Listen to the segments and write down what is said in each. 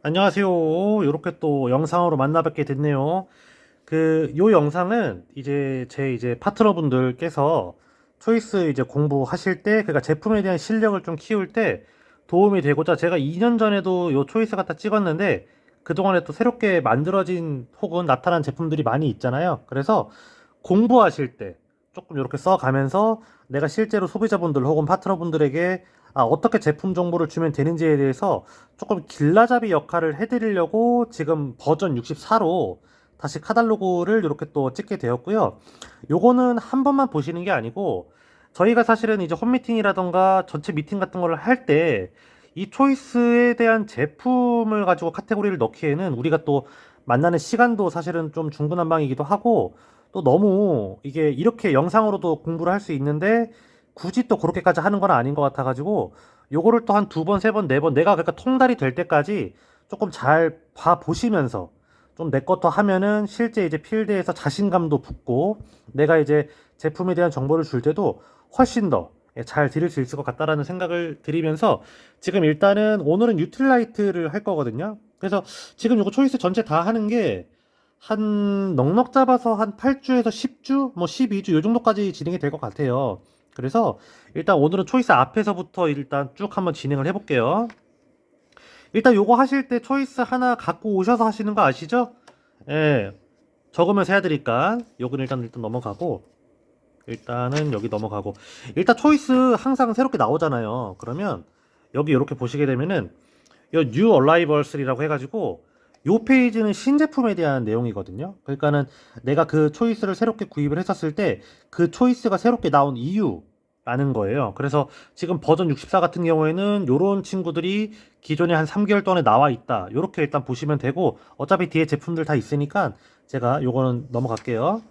안녕하세요. 이렇게 또 영상으로 만나 뵙게 됐네요. 요 영상은 이제 파트너분들께서 초이스 이제 공부하실 때, 그러니까 제품에 대한 실력을 좀 키울 때 도움이 되고자 제가 2년 전에도 요 초이스 갖다 찍었는데 그동안에 또 새롭게 만들어진 혹은 나타난 제품들이 많이 있잖아요. 그래서 공부하실 때 조금 이렇게 써가면서 내가 실제로 소비자분들 혹은 파트너분들에게 어떻게 제품 정보를 주면 되는지에 대해서 조금 길라잡이 역할을 해드리려고 지금 버전 64로 다시 카탈로그를 이렇게 또 찍게 되었고요. 요거는 한 번만 보시는 게 아니고 저희가 사실은 이제 홈미팅이라던가 전체 미팅 같은 걸 할 때 이 초이스에 대한 제품을 가지고 카테고리를 넣기에는 우리가 또 만나는 시간도 사실은 좀 중구난방이기도 하고 또 너무 이게 이렇게 영상으로도 공부를 할 수 있는데 굳이 또 그렇게까지 하는 건 아닌 것 같아가지고 요거를 또 한 두 번, 세 번, 네 번 내가 그러니까 통달이 될 때까지 조금 잘 봐 보시면서 좀 내 것도 하면은 실제 이제 필드에서 자신감도 붙고 내가 이제 제품에 대한 정보를 줄 때도 훨씬 더 잘 드릴 수 있을 것 같다라는 생각을 드리면서 지금 일단은 오늘은 유틸라이트를 할 거거든요. 그래서 지금 요거 초이스 전체 다 하는 게 한 넉넉 잡아서 한 8주에서 10주, 뭐 12주 요 정도까지 진행이 될 것 같아요. 그래서 일단 오늘은 초이스 앞에서부터 일단 쭉 한번 진행을 해볼게요. 일단 요거 하실 때 초이스 하나 갖고 오셔서 하시는 거 아시죠? 예, 적으면서 해드릴까? 요건 일단 넘어가고 일단은 여기 넘어가고 일단 초이스 항상 새롭게 나오잖아요. 그러면 여기 이렇게 보시게 되면은 요 New Arrivals이라고 해가지고 요 페이지는 신제품에 대한 내용이거든요. 그러니까는 내가 그 초이스를 새롭게 구입을 했었을 때 그 초이스가 새롭게 나온 이유라는 거예요. 그래서 지금 버전 64 같은 경우에는 요런 친구들이 기존에 한 3개월 동안에 나와 있다. 요렇게 일단 보시면 되고 어차피 뒤에 제품들 다 있으니까 제가 요거는 넘어갈게요.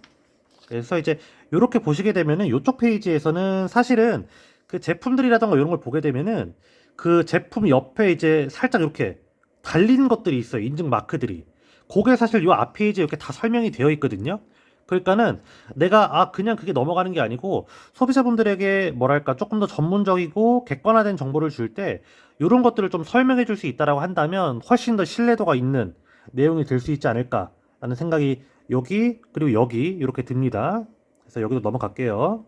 그래서 이제 요렇게 보시게 되면은 요쪽 페이지에서는 사실은 그 제품들이라던가 이런 걸 보게 되면은 그 제품 옆에 이제 살짝 이렇게 달린 것들이 있어요. 인증 마크들이. 그게 사실 요 앞 페이지에 이렇게 다 설명이 되어 있거든요. 그러니까는 내가 그냥 그게 넘어가는 게 아니고 소비자분들에게 뭐랄까 조금 더 전문적이고 객관화된 정보를 줄 때 이런 것들을 좀 설명해 줄 수 있다라고 한다면 훨씬 더 신뢰도가 있는 내용이 될 수 있지 않을까라는 생각이 여기 그리고 여기 이렇게 듭니다. 그래서 여기도 넘어갈게요.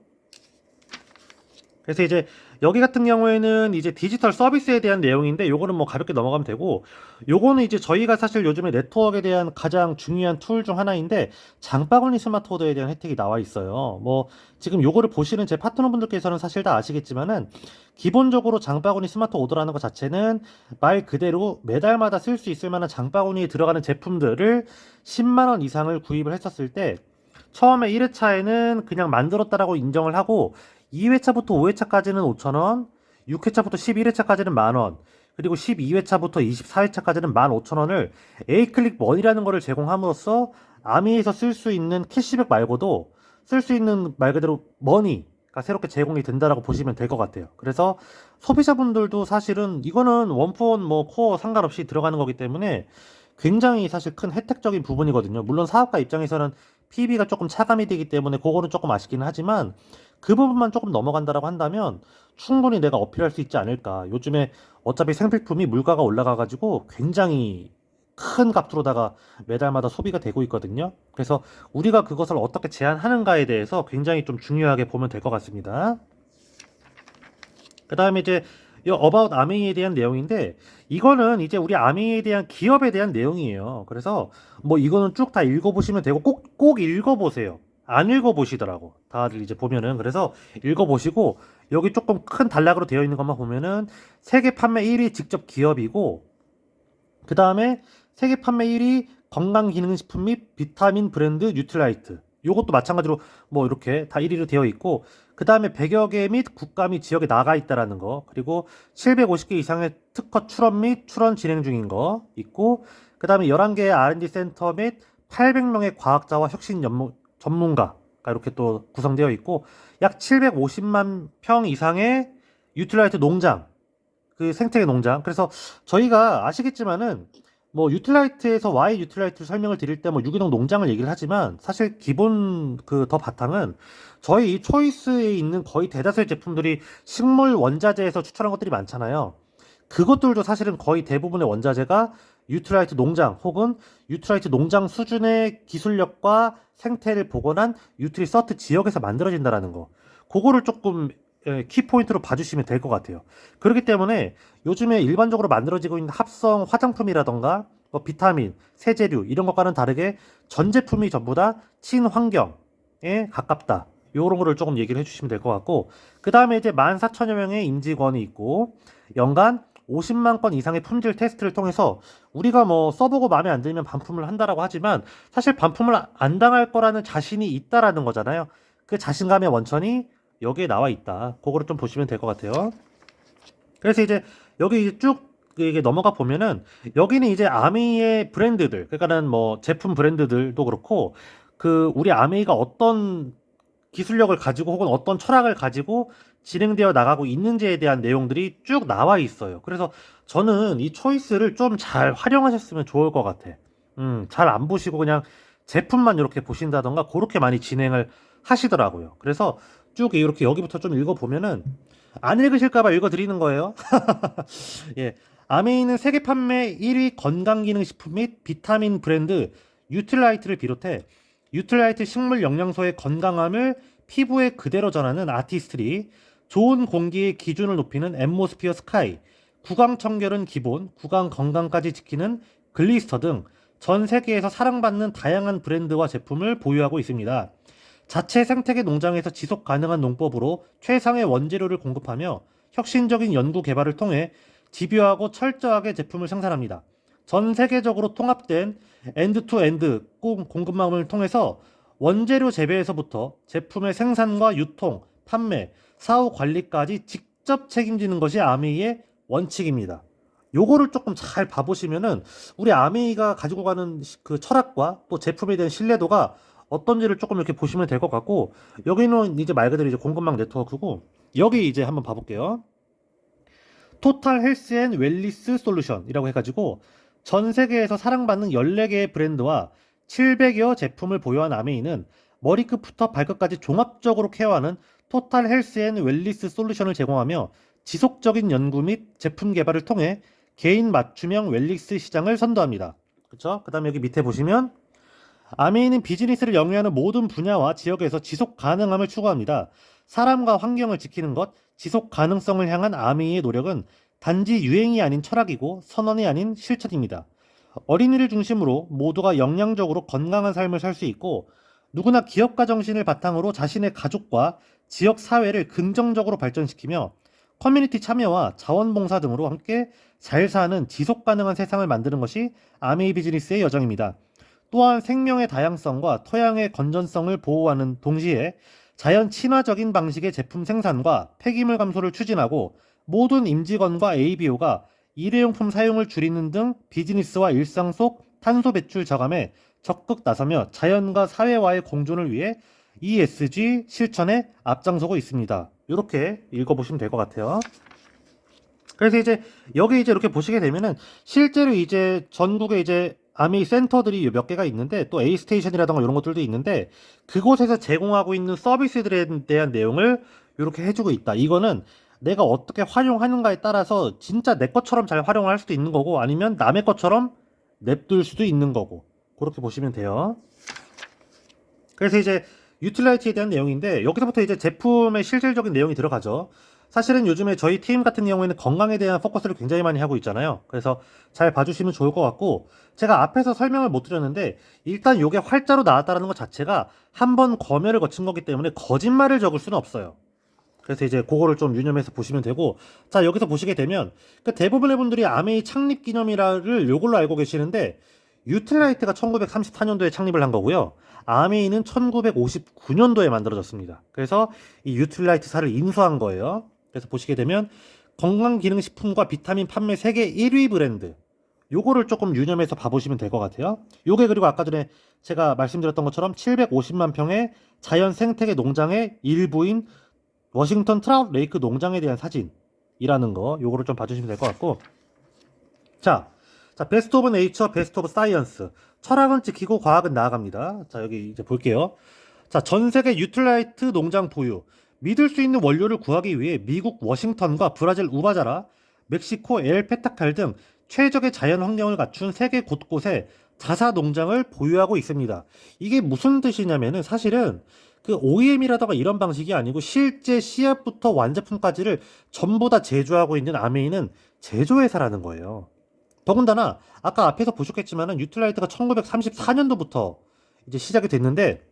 그래서 이제 여기 같은 경우에는 이제 디지털 서비스에 대한 내용인데 요거는 뭐 가볍게 넘어가면 되고 요거는 이제 저희가 사실 요즘에 네트워크에 대한 가장 중요한 툴 중 하나인데 장바구니 스마트 오더에 대한 혜택이 나와 있어요. 뭐 지금 요거를 보시는 제 파트너분들께서는 사실 다 아시겠지만은 기본적으로 장바구니 스마트 오더라는 것 자체는 말 그대로 매달마다 쓸 수 있을 만한 장바구니에 들어가는 제품들을 10만 원 이상을 구입을 했었을 때 처음에 1회차에는 그냥 만들었다라고 인정을 하고 2회차부터 5회차까지는 5,000원, 6회차부터 11회차까지는 만원, 그리고 12회차부터 24회차까지는 15,000원을 A클릭 머니라는 거를 제공함으로써 아미에서 쓸 수 있는 캐시백 말고도 쓸 수 있는 말 그대로 머니가 새롭게 제공이 된다라고 보시면 될 것 같아요. 그래서 소비자분들도 사실은 이거는 원폰 뭐 코어 상관없이 들어가는 거기 때문에 굉장히 사실 큰 혜택적인 부분이거든요. 물론 사업가 입장에서는 PB가 조금 차감이 되기 때문에 그거는 조금 아쉽기는 하지만 그 부분만 조금 넘어간다라고 한다면 충분히 내가 어필할 수 있지 않을까. 요즘에 어차피 생필품이 물가가 올라가가지고 굉장히 큰 값으로다가 매달마다 소비가 되고 있거든요. 그래서 우리가 그것을 어떻게 제한하는가에 대해서 굉장히 좀 중요하게 보면 될 것 같습니다. 그 다음에 이제 이 About 아메이에 대한 내용인데 이거는 이제 우리 아메이에 대한 기업에 대한 내용이에요. 그래서 뭐 이거는 쭉 다 읽어보시면 되고 꼭 읽어보세요. 안 읽어보시더라고. 다들 이제 보면은 그래서 읽어보시고 여기 조금 큰 단락으로 되어 있는 것만 보면은 세계 판매 1위 직접 기업이고 그 다음에 세계 판매 1위 건강기능식품 및 비타민 브랜드 뉴트라이트. 요것도 마찬가지로 뭐 이렇게 다 1위로 되어 있고 그 다음에 100여 개 및 국가 및 지역에 나가 있다라는 거 그리고 750개 이상의 특허 출원 및 출원 진행 중인 거 있고 그 다음에 11개의 R&D 센터 및 800명의 과학자와 혁신 전문가가 이렇게 또 구성되어 있고 약 750만 평 이상의 유틸라이트 농장 그 생태계 농장. 그래서 저희가 아시겠지만은 뭐 유틸라이트에서 Y 유틸라이트 설명을 드릴 때 뭐 유기농 농장을 얘기를 하지만 사실 기본 그 더 바탕은 저희 이 초이스에 있는 거의 대다수의 제품들이 식물 원자재에서 추출한 것들이 많잖아요. 그것들도 사실은 거의 대부분의 원자재가 유틸라이트 농장 혹은 유틸라이트 농장 수준의 기술력과 생태를 복원한 유틸 서트 지역에서 만들어진다라는 거. 그거를 조금 키포인트로 봐주시면 될 것 같아요. 그렇기 때문에 요즘에 일반적으로 만들어지고 있는 합성 화장품이라던가 뭐 비타민, 세제류 이런 것과는 다르게 전 제품이 전부 다 친환경에 가깝다. 요런 거를 조금 얘기를 해주시면 될 것 같고, 그 다음에 이제 14,000여 명의 임직원이 있고 연간 50만 건 이상의 품질 테스트를 통해서 우리가 뭐 써보고 마음에 안 들면 반품을 한다라고 하지만 사실 반품을 안 당할 거라는 자신이 있다라는 거잖아요. 그 자신감의 원천이 여기에 나와 있다. 그거를 좀 보시면 될 것 같아요. 그래서 이제 여기 쭉 이게 넘어가 보면은 여기는 이제 아메이의 브랜드들, 그러니까는 뭐 제품 브랜드들도 그렇고 그 우리 아메이가 어떤 기술력을 가지고 혹은 어떤 철학을 가지고 진행되어 나가고 있는지에 대한 내용들이 쭉 나와 있어요. 그래서 저는 이 초이스를 좀 잘 활용하셨으면 좋을 것 같아. 잘 안 보시고 그냥 제품만 이렇게 보신다던가 그렇게 많이 진행을 하시더라고요. 그래서 쭉 이렇게 여기부터 좀 읽어보면은 안 읽으실까봐 읽어드리는 거예요. 예. 아메이는 세계 판매 1위 건강기능식품 및 비타민 브랜드 유틸라이트를 비롯해 유틸라이트 식물 영양소의 건강함을 피부에 그대로 전하는 아티스트리, 좋은 공기의 기준을 높이는 앰모스피어 스카이, 구강 청결은 기본, 구강 건강까지 지키는 글리스터 등 전 세계에서 사랑받는 다양한 브랜드와 제품을 보유하고 있습니다. 자체 생태계 농장에서 지속 가능한 농법으로 최상의 원재료를 공급하며 혁신적인 연구 개발을 통해 집요하고 철저하게 제품을 생산합니다. 전 세계적으로 통합된 엔드-투-엔드 공급망을 통해서 원재료 재배에서부터 제품의 생산과 유통, 판매, 사후 관리까지 직접 책임지는 것이 아메이의 원칙입니다. 요거를 조금 잘 봐보시면은 우리 아메이가 가지고 가는 그 철학과 또 제품에 대한 신뢰도가 어떤지를 조금 이렇게 보시면 될 것 같고, 여기는 이제 말 그대로 이제 공급망 네트워크고, 여기 이제 한번 봐볼게요. 토탈 헬스 앤 웰리스 솔루션이라고 해가지고 전 세계에서 사랑받는 14개의 브랜드와 700여 제품을 보유한 아메이는 머리끝부터 발끝까지 종합적으로 케어하는 토탈 헬스 앤 웰리스 솔루션을 제공하며 지속적인 연구 및 제품 개발을 통해 개인 맞춤형 웰리스 시장을 선도합니다. 그쵸? 그 다음에 여기 밑에 보시면 아메이는 비즈니스를 영위하는 모든 분야와 지역에서 지속 가능함을 추구합니다. 사람과 환경을 지키는 것, 지속 가능성을 향한 아메이의 노력은 단지 유행이 아닌 철학이고 선언이 아닌 실천입니다. 어린이를 중심으로 모두가 영양적으로 건강한 삶을 살 수 있고 누구나 기업가 정신을 바탕으로 자신의 가족과 지역 사회를 긍정적으로 발전시키며 커뮤니티 참여와 자원봉사 등으로 함께 잘 사는 지속 가능한 세상을 만드는 것이 아메이 비즈니스의 여정입니다. 또한 생명의 다양성과 토양의 건전성을 보호하는 동시에 자연 친화적인 방식의 제품 생산과 폐기물 감소를 추진하고 모든 임직원과 ABO가 일회용품 사용을 줄이는 등 비즈니스와 일상 속 탄소 배출 저감에 적극 나서며 자연과 사회와의 공존을 위해 ESG 실천에 앞장서고 있습니다. 이렇게 읽어보시면 될 것 같아요. 그래서 이제 여기 이제 이렇게 보시게 되면은 실제로 이제 전국에 이제 아메이 센터들이 몇 개가 있는데 또 A스테이션이라던가 이런 것들도 있는데 그곳에서 제공하고 있는 서비스들에 대한 내용을 이렇게 해주고 있다. 이거는 내가 어떻게 활용하는가에 따라서 진짜 내 것처럼 잘 활용을 할 수도 있는 거고 아니면 남의 것처럼 냅둘 수도 있는 거고 그렇게 보시면 돼요. 그래서 이제 유틸라이트에 대한 내용인데 여기서부터 이제 제품의 실질적인 내용이 들어가죠. 사실은 요즘에 저희 팀 같은 경우에는 건강에 대한 포커스를 굉장히 많이 하고 있잖아요. 그래서 잘 봐주시면 좋을 것 같고 제가 앞에서 설명을 못 드렸는데 일단 이게 활자로 나왔다는 것 자체가 한 번 검열을 거친 거기 때문에 거짓말을 적을 수는 없어요. 그래서 이제 그거를 좀 유념해서 보시면 되고 자 여기서 보시게 되면 그 대부분의 분들이 아메이 창립 기념일을 요걸로 알고 계시는데 유틸라이트가 1934년도에 창립을 한 거고요. 아메이는 1959년도에 만들어졌습니다. 그래서 이 유틸라이트사를 인수한 거예요. 그래서 보시게 되면 건강기능식품과 비타민 판매 세계 1위 브랜드 요거를 조금 유념해서 봐보시면 될 것 같아요. 요게 그리고 아까 전에 제가 말씀드렸던 것처럼 750만 평의 자연 생태계 농장의 일부인 워싱턴 트라우트 레이크 농장에 대한 사진이라는 거 요거를 좀 봐주시면 될 것 같고 자 베스트 오브 네이처 베스트 오브 사이언스 철학은 지키고 과학은 나아갑니다. 자 여기 이제 볼게요. 자 전세계 유틸라이트 농장 보유 믿을 수 있는 원료를 구하기 위해 미국 워싱턴과 브라질 우바자라 멕시코 엘 페타칼 등 최적의 자연 환경을 갖춘 세계 곳곳에 자사 농장을 보유하고 있습니다. 이게 무슨 뜻이냐면은 사실은 그 OEM이라던가 이런 방식이 아니고 실제 씨앗부터 완제품까지를 전부 다 제조하고 있는 아메이는 제조회사라는 거예요. 더군다나 아까 앞에서 보셨겠지만은 유틸라이트가 1934년도부터 이제 시작이 됐는데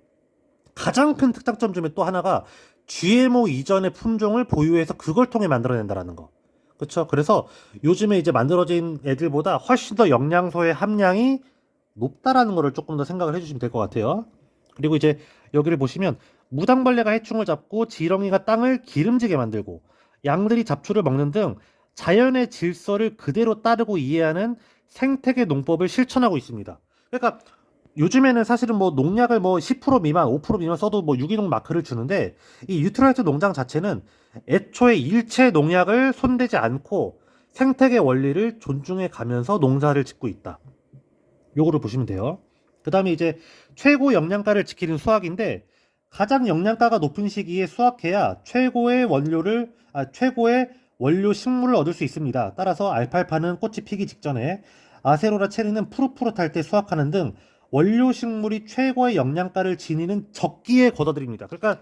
가장 큰 특장점 중에 또 하나가 GMO 이전의 품종을 보유해서 그걸 통해 만들어낸다라는 거. 그렇죠? 그래서 요즘에 이제 만들어진 애들보다 훨씬 더 영양소의 함량이 높다라는 거를 조금 더 생각을 해주시면 될 것 같아요. 그리고 이제 여기를 보시면 무당벌레가 해충을 잡고 지렁이가 땅을 기름지게 만들고 양들이 잡초를 먹는 등 자연의 질서를 그대로 따르고 이해하는 생태계 농법을 실천하고 있습니다. 그러니까 요즘에는 사실은 뭐 농약을 뭐 10% 미만, 5% 미만 써도 뭐 유기농 마크를 주는데 이 유트라이트 농장 자체는 애초에 일체 농약을 손대지 않고 생태계 원리를 존중해 가면서 농사를 짓고 있다. 요거를 보시면 돼요. 그 다음에 이제 최고 영양가를 지키는 수확인데 가장 영양가가 높은 시기에 수확해야 최고의 원료 식물을 얻을 수 있습니다. 따라서 알팔파는 꽃이 피기 직전에 아세로라 체리는 푸릇푸릇할 때 수확하는 등 원료 식물이 최고의 영양가를 지니는 적기에 걷어들입니다. 그러니까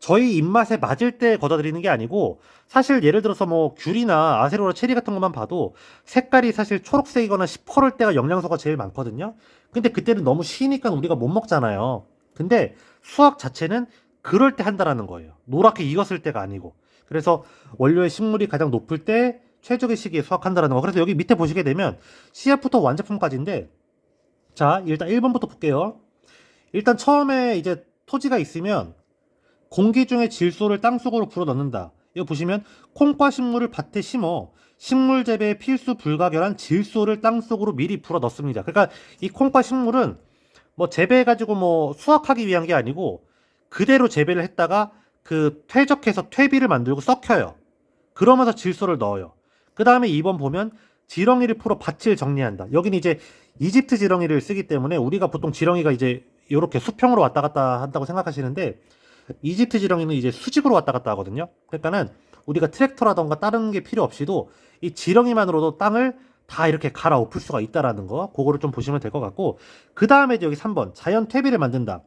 저희 입맛에 맞을 때 걷어들이는 게 아니고 사실 예를 들어서 뭐 귤이나 아세로라 체리 같은 것만 봐도 색깔이 사실 초록색이거나 시퍼럴 때가 영양소가 제일 많거든요. 근데 그때는 너무 시니까 우리가 못 먹잖아요. 근데 수확 자체는 그럴 때 한다라는 거예요. 노랗게 익었을 때가 아니고. 그래서 원료의 식물이 가장 높을 때 최적의 시기에 수확한다라는 거. 그래서 여기 밑에 보시게 되면 씨앗부터 완제품까지인데 자, 일단 1번부터 볼게요. 일단 처음에 이제 토지가 있으면 공기 중의 질소를 땅속으로 불어넣는다. 이거 보시면 콩과 식물을 밭에 심어 식물 재배에 필수 불가결한 질소를 땅속으로 미리 불어넣습니다. 그러니까 이 콩과 식물은 뭐 재배해가지고 뭐 수확하기 위한 게 아니고 그대로 재배를 했다가 그 퇴적해서 퇴비를 만들고 썩혀요. 그러면서 질소를 넣어요. 그 다음에 2번 보면 지렁이를 풀어 밭을 정리한다. 여기는 이제 이집트 지렁이를 쓰기 때문에 우리가 보통 지렁이가 이제 이렇게 수평으로 왔다 갔다 한다고 생각하시는데 이집트 지렁이는 이제 수직으로 왔다 갔다 하거든요. 그러니까는 우리가 트랙터라던가 다른 게 필요 없이도 이 지렁이만으로도 땅을 다 이렇게 갈아엎을 수가 있다라는 거, 그거를 좀 보시면 될 것 같고, 그 다음에 여기 3번 자연 퇴비를 만든다.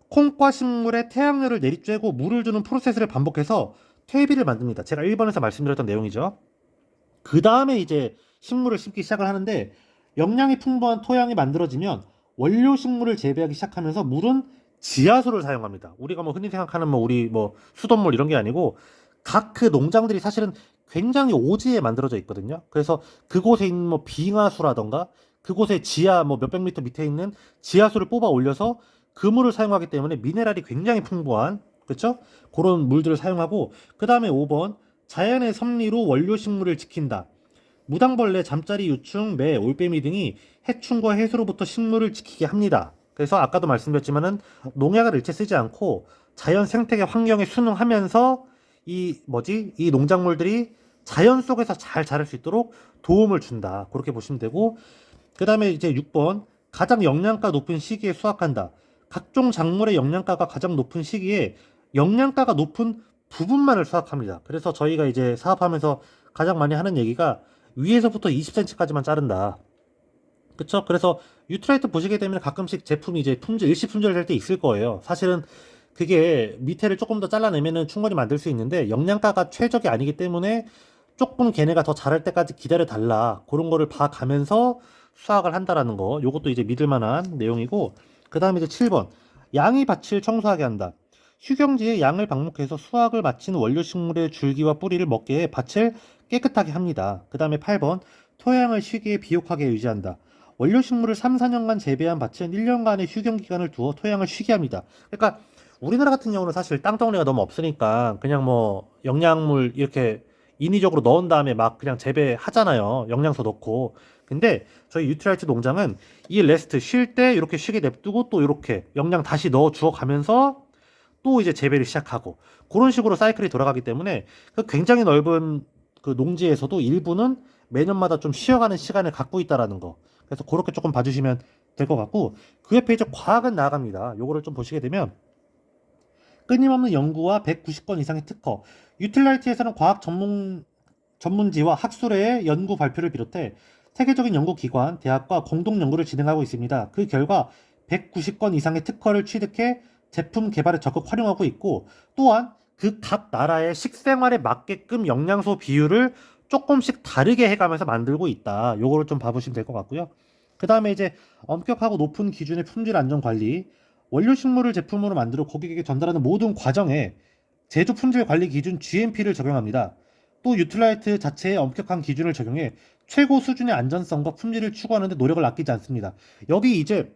콩과 식물에 태양열을 내리쬐고 물을 주는 프로세스를 반복해서 퇴비를 만듭니다. 제가 1번에서 말씀드렸던 내용이죠. 그 다음에 이제 식물을 심기 시작을 하는데 영양이 풍부한 토양이 만들어지면 원료 식물을 재배하기 시작하면서 물은 지하수를 사용합니다. 우리가 뭐 흔히 생각하는 뭐 우리 뭐 수돗물 이런 게 아니고 각 그 농장들이 사실은 굉장히 오지에 만들어져 있거든요. 그래서 그곳에 있는 뭐 빙하수라던가 그곳에 지하 뭐 몇백 미터 밑에 있는 지하수를 뽑아 올려서 그 물을 사용하기 때문에 미네랄이 굉장히 풍부한 그렇죠? 그런 물들을 사용하고 그 다음에 5번 자연의 섭리로 원료 식물을 지킨다. 무당벌레, 잠자리 유충, 매, 올빼미 등이 해충과 해수로부터 식물을 지키게 합니다. 그래서 아까도 말씀드렸지만은 농약을 일체 쓰지 않고 자연 생태계 환경에 순응하면서 이 농작물들이 자연 속에서 잘 자랄 수 있도록 도움을 준다. 그렇게 보시면 되고 그 다음에 이제 6번 가장 영양가 높은 시기에 수확한다. 각종 작물의 영양가가 가장 높은 시기에 영양가가 높은 부분만을 수확합니다. 그래서 저희가 이제 사업하면서 가장 많이 하는 얘기가 위에서부터 20cm까지만 자른다. 그쵸? 그래서 유트라이트 보시게 되면 가끔씩 제품이 이제 일시 품절될 때 있을 거예요. 사실은 그게 밑에를 조금 더 잘라내면은 충분히 만들 수 있는데 영양가가 최적이 아니기 때문에 조금 걔네가 더 자랄 때까지 기다려 달라. 그런 거를 봐가면서 수확을 한다라는 거. 요것도 이제 믿을 만한 내용이고 그 다음에 이제 7번 양이 밭을 청소하게 한다. 휴경지에 양을 방목해서 수확을 마친 원료식물의 줄기와 뿌리를 먹게 해 밭을 깨끗하게 합니다. 그 다음에 8번 토양을 쉬게 비옥하게 유지한다. 원료식물을 3, 4년간 재배한 밭은 1년간의 휴경기간을 두어 토양을 쉬게 합니다. 그러니까 우리나라 같은 경우는 사실 땅덩어리가 너무 없으니까 그냥 뭐 영양물 이렇게 인위적으로 넣은 다음에 막 그냥 재배하잖아요. 영양소 넣고. 근데 저희 유트라이트 농장은 이 레스트 쉴 때 이렇게 쉬게 냅두고 또 이렇게 영양 다시 넣어 주어 가면서 또 이제 재배를 시작하고 그런 식으로 사이클이 돌아가기 때문에 그 굉장히 넓은 그 농지에서도 일부는 매년마다 좀 쉬어가는 시간을 갖고 있다라는 거. 그래서 그렇게 조금 봐주시면 될 것 같고 그 옆에 이제 과학은 나아갑니다. 요거를 좀 보시게 되면 끊임없는 연구와 190건 이상의 특허, 유틸라이트에서는 과학 전문지와 학술회의 연구 발표를 비롯해 세계적인 연구기관, 대학과 공동 연구를 진행하고 있습니다. 그 결과 190건 이상의 특허를 취득해 제품 개발에 적극 활용하고 있고, 또한 그 각 나라의 식생활에 맞게끔 영양소 비율을 조금씩 다르게 해가면서 만들고 있다. 요거를 좀 봐보시면 될 것 같고요. 그 다음에 이제 엄격하고 높은 기준의 품질 안전 관리, 원료 식물을 제품으로 만들어 고객에게 전달하는 모든 과정에 제조 품질 관리 기준 GMP를 적용합니다. 또 유틸라이트 자체에 엄격한 기준을 적용해 최고 수준의 안전성과 품질을 추구하는 데 노력을 아끼지 않습니다. 여기 이제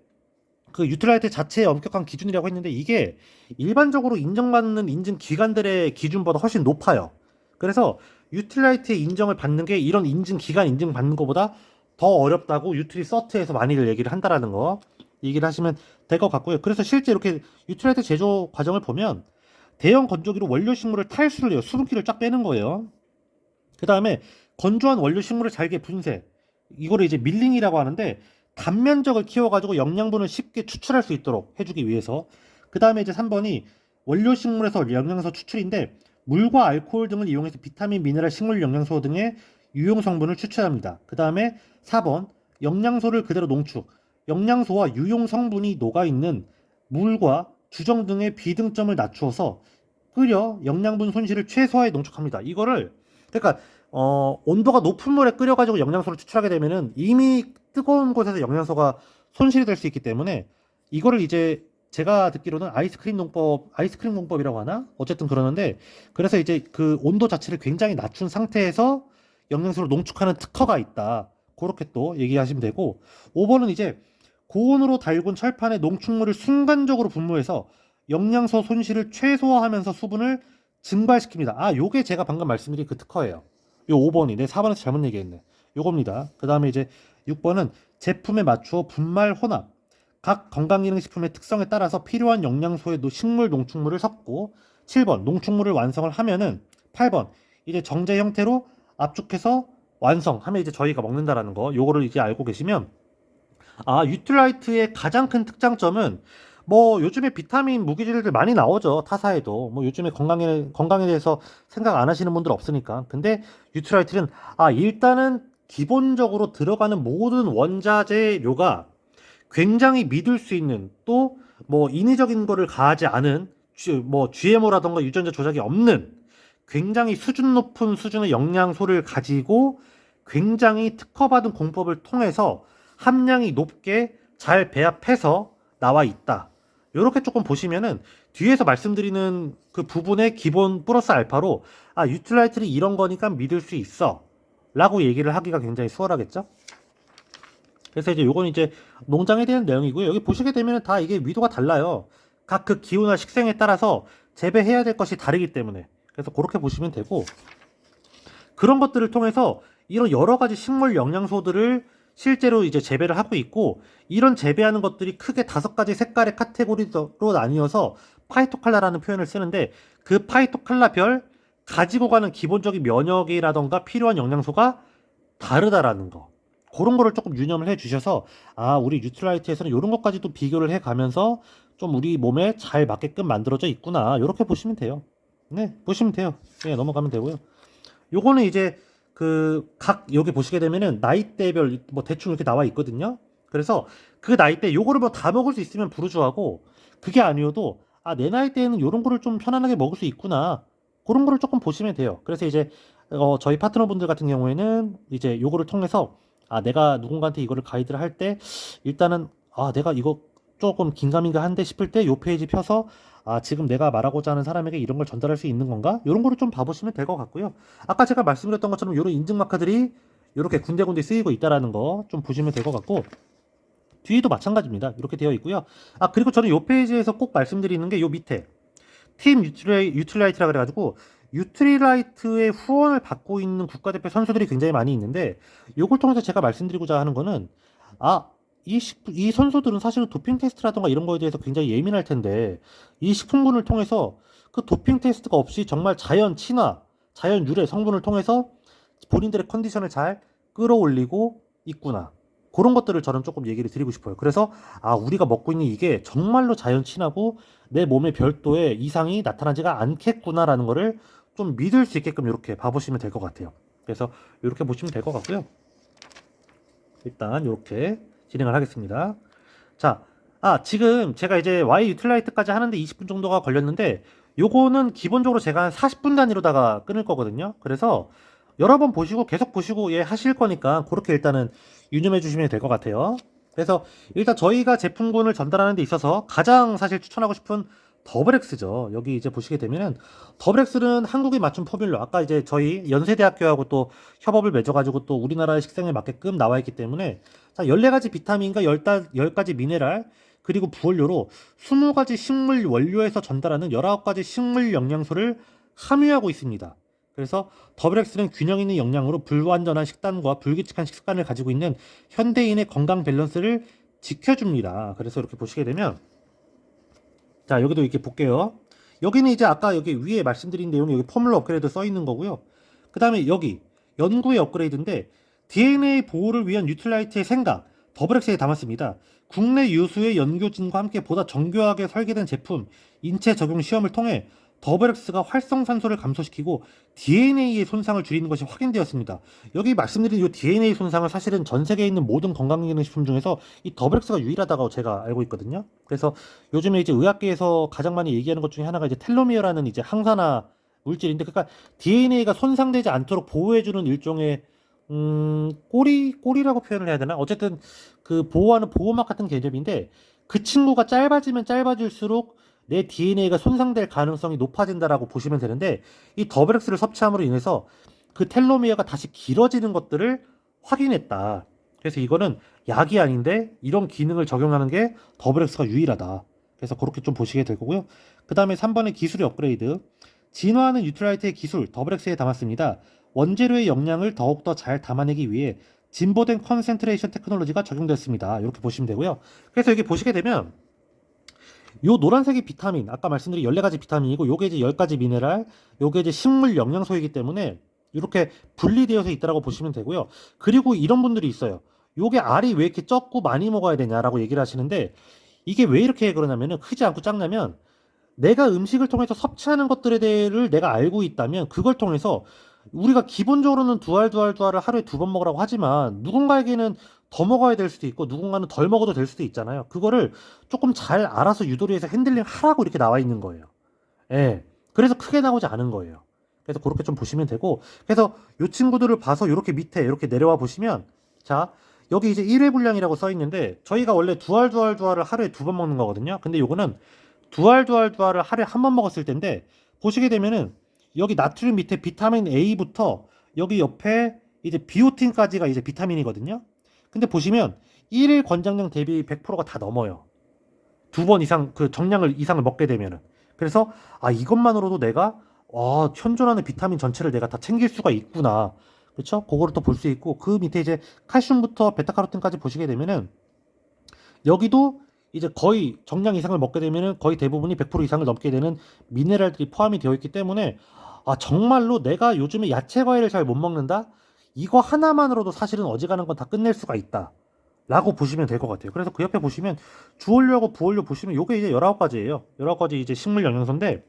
그 유틸라이트 자체의 엄격한 기준이라고 했는데 이게 일반적으로 인정받는 인증 기관들의 기준보다 훨씬 높아요. 그래서 유틸라이트의 인정을 받는 게 이런 인증 기관 인증 받는 것보다 더 어렵다고 유틸리 서트에서 많이들 얘기를 한다라는 거 얘기를 하시면 될 것 같고요. 그래서 실제 이렇게 유틸라이트 제조 과정을 보면 대형 건조기로 원료 식물을 탈수를 해요. 수분기를 쫙 빼는 거예요. 그 다음에 건조한 원료 식물을 잘게 분쇄. 이거를 이제 밀링이라고 하는데 단면적을 키워가지고 영양분을 쉽게 추출할 수 있도록 해주기 위해서. 그 다음에 이제 3번이 원료 식물에서 영양소 추출인데 물과 알코올 등을 이용해서 비타민, 미네랄, 식물 영양소 등의 유용 성분을 추출합니다. 그 다음에 4번 영양소를 그대로 농축. 영양소와 유용 성분이 녹아있는 물과 주정 등의 비등점을 낮추어서 끓여 영양분 손실을 최소화해 농축합니다. 이거를 그러니까 온도가 높은 물에 끓여가지고 영양소를 추출하게 되면은 이미 뜨거운 곳에서 영양소가 손실이 될 수 있기 때문에 이거를 이제 제가 듣기로는 아이스크림 농법이라고 하나? 어쨌든 그러는데 그래서 이제 그 온도 자체를 굉장히 낮춘 상태에서 영양소를 농축하는 특허가 있다. 그렇게 또 얘기하시면 되고 5번은 이제 고온으로 달군 철판에 농축물을 순간적으로 분무해서 영양소 손실을 최소화하면서 수분을 증발시킵니다. 아, 요게 제가 방금 말씀드린 그 특허예요. 요 5번이 내 4번에서 잘못 얘기했네. 요겁니다. 그 다음에 이제 6번은 제품에 맞추어 분말 혼합. 각 건강기능식품의 특성에 따라서 필요한 영양소의 식물 농축물을 섞고 7번 농축물을 완성을 하면은 8번 이제 정제 형태로 압축해서 완성하면 이제 저희가 먹는다라는 거 요거를 이제 알고 계시면 아, 유틸라이트의 가장 큰 특장점은 뭐 요즘에 비타민 무기질들 많이 나오죠. 타사에도. 뭐 요즘에 건강에 대해서 생각 안 하시는 분들 없으니까. 근데 유틸라이트는 아, 일단은 기본적으로 들어가는 모든 원자재료가 굉장히 믿을 수 있는 또 뭐 인위적인 거를 가하지 않은 뭐 GMO라던가 유전자 조작이 없는 굉장히 수준 높은 수준의 영양소를 가지고 굉장히 특허받은 공법을 통해서 함량이 높게 잘 배합해서 나와 있다. 이렇게 조금 보시면은 뒤에서 말씀드리는 그 부분의 기본 플러스 알파로 아, 유틸라이트는 이런 거니까 믿을 수 있어 라고 얘기를 하기가 굉장히 수월하겠죠. 그래서 이제 요건 이제 농장에 대한 내용이고요. 여기 보시게 되면 다 이게 위도가 달라요. 각 그 기후나 식생에 따라서 재배해야 될 것이 다르기 때문에 그래서 그렇게 보시면 되고 그런 것들을 통해서 이런 여러 가지 식물 영양소들을 실제로 이제 재배를 하고 있고 이런 재배하는 것들이 크게 5가지 색깔의 카테고리로 나뉘어서 파이토칼라라는 표현을 쓰는데 그 파이토칼라별 가지고 가는 기본적인 면역이라던가 필요한 영양소가 다르다라는 거. 그런 거를 조금 유념을 해 주셔서 아, 우리 뉴트라이트에서는 이런 것까지도 비교를 해 가면서 좀 우리 몸에 잘 맞게끔 만들어져 있구나. 이렇게 보시면 돼요. 네, 보시면 돼요. 네, 넘어가면 되고요. 요거는 이제 그 각 여기 보시게 되면은 나이대별 뭐 대충 이렇게 나와 있거든요. 그래서 그 나이대 요거를 뭐 다 먹을 수 있으면 부르주하고 그게 아니어도 아, 내 나이대에는 요런 거를 좀 편안하게 먹을 수 있구나. 그런 거를 조금 보시면 돼요. 그래서 이제 저희 파트너분들 같은 경우에는 이제 요거를 통해서 아, 내가 누군가한테 이거를 가이드를 할 때 일단은 아, 내가 이거 조금 긴가민가 한데 싶을 때 요 페이지 펴서 아, 지금 내가 말하고자 하는 사람에게 이런 걸 전달할 수 있는 건가? 이런 거를 좀 봐보시면 될 것 같고요. 아까 제가 말씀드렸던 것처럼 이런 인증 마크들이 이렇게 군데군데 쓰이고 있다라는 거 좀 보시면 될 것 같고 뒤에도 마찬가지입니다. 이렇게 되어 있고요. 아, 그리고 저는 요 페이지에서 꼭 말씀드리는 게 요 밑에 팀 유틸라이트라 그래가지고 유틸라이트의 후원을 받고 있는 국가대표 선수들이 굉장히 많이 있는데 요걸 통해서 제가 말씀드리고자 하는 거는 아, 이 선수들은 사실은 도핑 테스트라던가 이런 거에 대해서 굉장히 예민할 텐데 이 식품군을 통해서 그 도핑 테스트가 없이 정말 자연 친화, 자연 유래 성분을 통해서 본인들의 컨디션을 잘 끌어올리고 있구나. 그런 것들을 저는 조금 얘기를 드리고 싶어요. 그래서 아, 우리가 먹고 있는 이게 정말로 자연 친하고 내 몸에 별도의 이상이 나타나지가 않겠구나라는 거를 좀 믿을 수 있게끔 이렇게 봐보시면 될 것 같아요. 그래서 이렇게 보시면 될 것 같고요. 일단 이렇게 진행을 하겠습니다. 자, 지금 제가 이제 Y 유틸라이트까지 하는데 20분 정도가 걸렸는데 요거는 기본적으로 제가 한 40분 단위로다가 끊을 거거든요. 그래서 여러 번 보시고 계속 보시고 예 하실 거니까 그렇게 일단은 유념해 주시면 될 것 같아요. 그래서 일단 저희가 제품군을 전달하는 데 있어서 가장 사실 추천하고 싶은 더블엑스죠. 여기 이제 보시게 되면은 더블엑스는 한국에 맞춘 포뮬러 아까 이제 저희 연세대학교하고 또 협업을 맺어가지고 또 우리나라의 식생에 맞게끔 나와 있기 때문에 자 14가지 비타민과 10가지 미네랄 그리고 부원료로 20가지 식물 원료에서 전달하는 19가지 식물 영양소를 함유하고 있습니다. 그래서 더블엑스는 균형 있는 영양으로 불완전한 식단과 불규칙한 식습관을 가지고 있는 현대인의 건강 밸런스를 지켜줍니다. 그래서 이렇게 보시게 되면 자 여기도 이렇게 볼게요. 여기는 이제 아까 여기 위에 말씀드린 내용이 여기 포뮬러 업그레이드 써 있는 거고요. 그 다음에 여기 연구의 업그레이드인데 DNA 보호를 위한 뉴트라이트의 생각 더블엑스에 담았습니다. 국내 유수의 연구진과 함께 보다 정교하게 설계된 제품 인체 적용 시험을 통해 더블엑스가 활성산소를 감소시키고 DNA의 손상을 줄이는 것이 확인되었습니다. 여기 말씀드린 이 DNA 손상은 사실은 전 세계에 있는 모든 건강기능식품 중에서 이 더블엑스가 유일하다고 제가 알고 있거든요. 그래서 요즘에 이제 의학계에서 가장 많이 얘기하는 것 중에 하나가 이제 텔로미어라는 이제 항산화 물질인데, 그러니까 DNA가 손상되지 않도록 보호해주는 일종의 꼬리라고 표현을 해야 되나? 어쨌든 그 보호하는 보호막 같은 개념인데 그 친구가 짧아지면 짧아질수록 내 DNA가 손상될 가능성이 높아진다라고 보시면 되는데 이 더블엑스를 섭취함으로 인해서 그 텔로미어가 다시 길어지는 것들을 확인했다. 그래서 이거는 약이 아닌데 이런 기능을 적용하는 게 더블엑스가 유일하다. 그래서 그렇게 좀 보시게 될 거고요. 그 다음에 3번의 기술의 업그레이드. 진화하는 유틸라이트의 기술 더블엑스에 담았습니다. 원재료의 영양을 더욱더 잘 담아내기 위해 진보된 컨센트레이션 테크놀로지가 적용됐습니다. 이렇게 보시면 되고요. 그래서 여기 보시게 되면 요 노란색이 비타민, 아까 말씀드린 14가지 비타민이고 요게 이제 10가지 미네랄, 요게 이제 식물 영양소이기 때문에 이렇게 분리되어서 있다라고 보시면 되고요. 그리고 이런 분들이 있어요. 요게 알이 왜 이렇게 적고 많이 먹어야 되냐라고 얘기를 하시는데 이게 왜 이렇게 그러냐면은 크지 않고 작냐면 내가 음식을 통해서 섭취하는 것들에 대해를 내가 알고 있다면 그걸 통해서 우리가 기본적으로는 두알을 하루에 2번 먹으라고 하지만 누군가에게는 더 먹어야 될 수도 있고 누군가는 덜 먹어도 될 수도 있잖아요. 그거를 조금 잘 알아서 유도리에서 핸들링 하라고 이렇게 나와 있는 거예요. 예. 그래서 크게 나오지 않은 거예요. 그래서 그렇게 좀 보시면 되고, 그래서 이 친구들을 봐서 이렇게 밑에 이렇게 내려와 보시면 자 여기 이제 1회 분량이라고 써 있는데 저희가 원래 두알을 하루에 2번 먹는 거거든요. 근데 요거는 두알을 하루에 1번 먹었을 텐데 보시게 되면은 여기 나트륨 밑에 비타민 A부터 여기 옆에 이제 비오틴까지가 이제 비타민이거든요. 근데 보시면 1일 권장량 대비 100%가 다 넘어요. 2번 이상 그 정량을 이상을 먹게 되면은. 그래서 이것만으로도 내가 현존하는 비타민 전체를 내가 다 챙길 수가 있구나. 그렇죠? 그거를 또 볼 수 있고 그 밑에 이제 칼슘부터 베타카로틴까지 보시게 되면은 여기도 이제 거의 정량 이상을 먹게 되면은 거의 대부분이 100% 이상을 넘게 되는 미네랄들이 포함이 되어 있기 때문에 정말로 내가 요즘에 야채 과일을 잘 못 먹는다? 이거 하나만으로도 사실은 어지간한 건 다 끝낼 수가 있다. 라고 보시면 될 것 같아요. 그래서 그 옆에 보시면 주원료하고 부원료 보시면 요게 이제 19가지예요. 19가지 이제 식물 영양소인데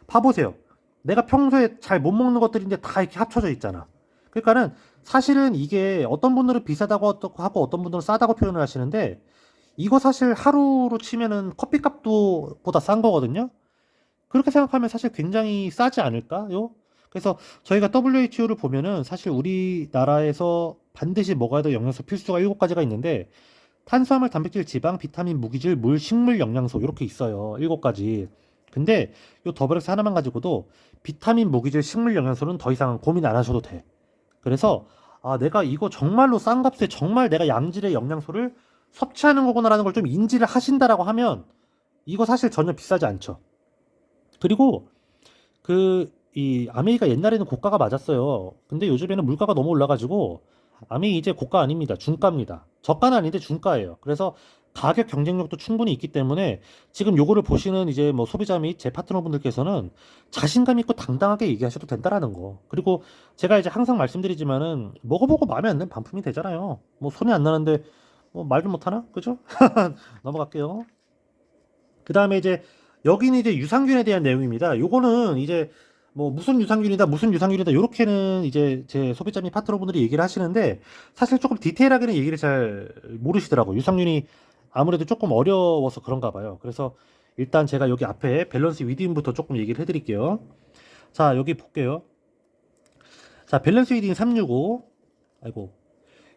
봐보세요. 내가 평소에 잘 못 먹는 것들인데 다 이렇게 합쳐져 있잖아. 그러니까는 사실은 이게 어떤 분들은 비싸다고 하고 어떤 분들은 싸다고 표현을 하시는데 이거 사실 하루로 치면은 커피값도 보다 싼 거거든요. 그렇게 생각하면 사실 굉장히 싸지 않을까요? 그래서 저희가 WHO를 보면은 사실 우리나라에서 반드시 먹어야 될 영양소 필수가 7가지가 있는데 탄수화물, 단백질, 지방, 비타민, 무기질, 물, 식물 영양소 이렇게 있어요. 7가지. 근데 이 더블엑스 하나만 가지고도 비타민, 무기질, 식물 영양소는 더 이상 고민 안 하셔도 돼. 그래서 내가 이거 정말로 싼 값에 정말 내가 양질의 영양소를 섭취하는 거구나라는 걸 좀 인지를 하신다라고 하면 이거 사실 전혀 비싸지 않죠. 그리고 이 아메이가 옛날에는 고가가 맞았어요. 근데 요즘에는 물가가 너무 올라가지고 아메이 이제 고가 아닙니다. 중가입니다. 저가는 아닌데 중가예요. 그래서 가격 경쟁력도 충분히 있기 때문에 지금 요거를 보시는 이제 뭐 소비자 및 제 파트너분들께서는 자신감 있고 당당하게 얘기하셔도 된다라는 거. 그리고 제가 이제 항상 말씀드리지만은 먹어보고 마음에 안 드는 반품이 되잖아요. 뭐 손이 안 나는데 뭐 말도 못하나? 그죠? 넘어갈게요. 그 다음에 이제 여기는 이제 유산균에 대한 내용입니다. 요거는 이제 뭐 무슨 유산균이다 무슨 유산균이다 요렇게는 이제 제 소비자 및 파트너분들이 얘기를 하시는데 사실 조금 디테일하게는 얘기를 잘 모르시더라고요. 유산균이 아무래도 조금 어려워서 그런가 봐요. 그래서 일단 제가 여기 앞에 밸런스 위딘부터 조금 얘기를 해드릴게요. 자, 여기 볼게요. 자, 밸런스 위딘 365. 아이고.